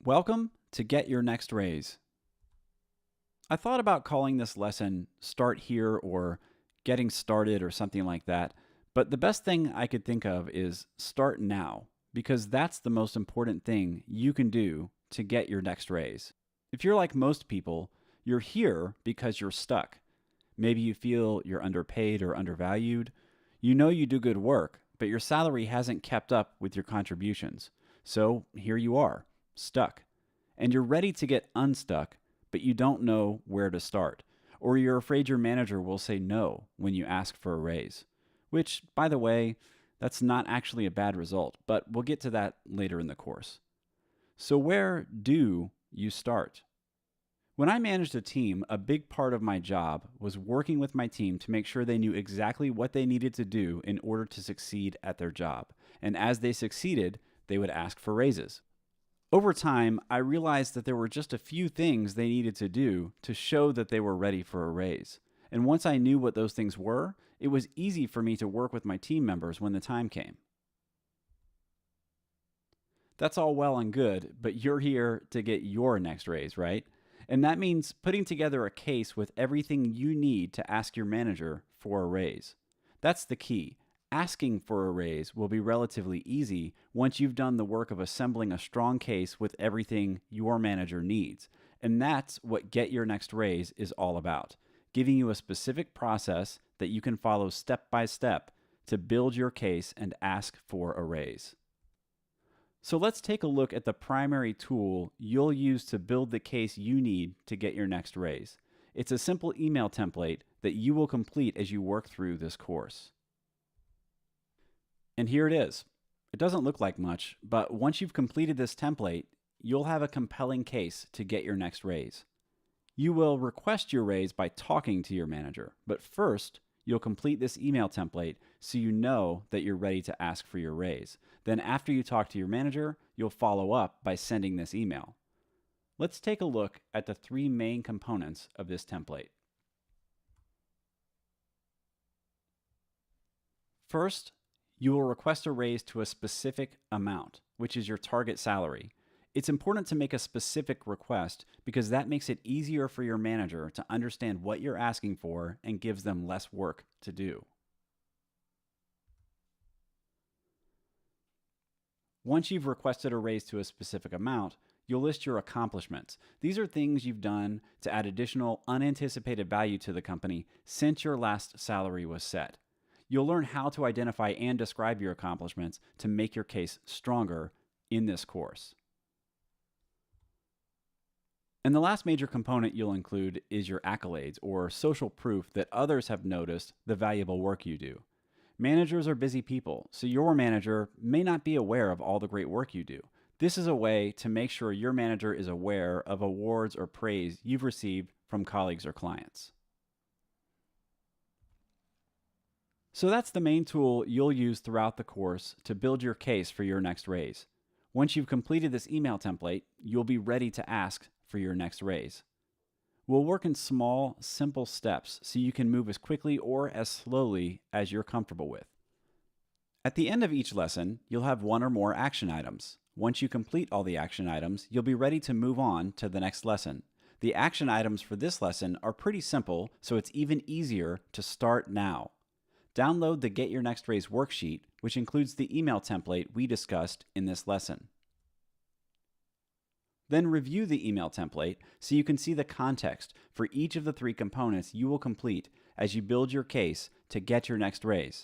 Welcome to Get Your Next Raise. I thought about calling this lesson Start Here or Getting Started or something like that, but the best thing I could think of is Start Now, because that's the most important thing you can do to get your next raise. If you're like most people, you're here because you're stuck. Maybe you feel you're underpaid or undervalued. You know you do good work, but your salary hasn't kept up with your contributions. So here you are, stuck. And you're ready to get unstuck, but you don't know where to start. Or you're afraid your manager will say no when you ask for a raise. Which, by the way, that's not actually a bad result, but we'll get to that later in the course. So, where do you start? When I managed a team, a big part of my job was working with my team to make sure they knew exactly what they needed to do in order to succeed at their job. And as they succeeded, they would ask for raises. Over time, I realized that there were just a few things they needed to do to show that they were ready for a raise. And once I knew what those things were, it was easy for me to work with my team members when the time came. That's all well and good, but you're here to get your next raise, right? And that means putting together a case with everything you need to ask your manager for a raise. That's the key. Asking for a raise will be relatively easy once you've done the work of assembling a strong case with everything your manager needs. And that's what Get Your Next Raise is all about, giving you a specific process that you can follow step by step to build your case and ask for a raise. So let's take a look at the primary tool you'll use to build the case you need to get your next raise. It's a simple email template that you will complete as you work through this course. And here it is. It doesn't look like much, but once you've completed this template, you'll have a compelling case to get your next raise. You will request your raise by talking to your manager, but first, you'll complete this email template so you know that you're ready to ask for your raise. Then after you talk to your manager, you'll follow up by sending this email. Let's take a look at the three main components of this template. First, you will request a raise to a specific amount, which is your target salary. It's important to make a specific request because that makes it easier for your manager to understand what you're asking for and gives them less work to do. Once you've requested a raise to a specific amount, you'll list your accomplishments. These are things you've done to add additional unanticipated value to the company since your last salary was set. You'll learn how to identify and describe your accomplishments to make your case stronger in this course. And the last major component you'll include is your accolades, or social proof that others have noticed the valuable work you do. Managers are busy people, so your manager may not be aware of all the great work you do. This is a way to make sure your manager is aware of awards or praise you've received from colleagues or clients. So that's the main tool you'll use throughout the course to build your case for your next raise. Once you've completed this email template, you'll be ready to ask for your next raise. We'll work in small, simple steps so you can move as quickly or as slowly as you're comfortable with. At the end of each lesson, you'll have one or more action items. Once you complete all the action items, you'll be ready to move on to the next lesson. The action items for this lesson are pretty simple, so it's even easier to start now. Download the Get Your Next Raise worksheet, which includes the email template we discussed in this lesson. Then review the email template so you can see the context for each of the three components you will complete as you build your case to get your next raise.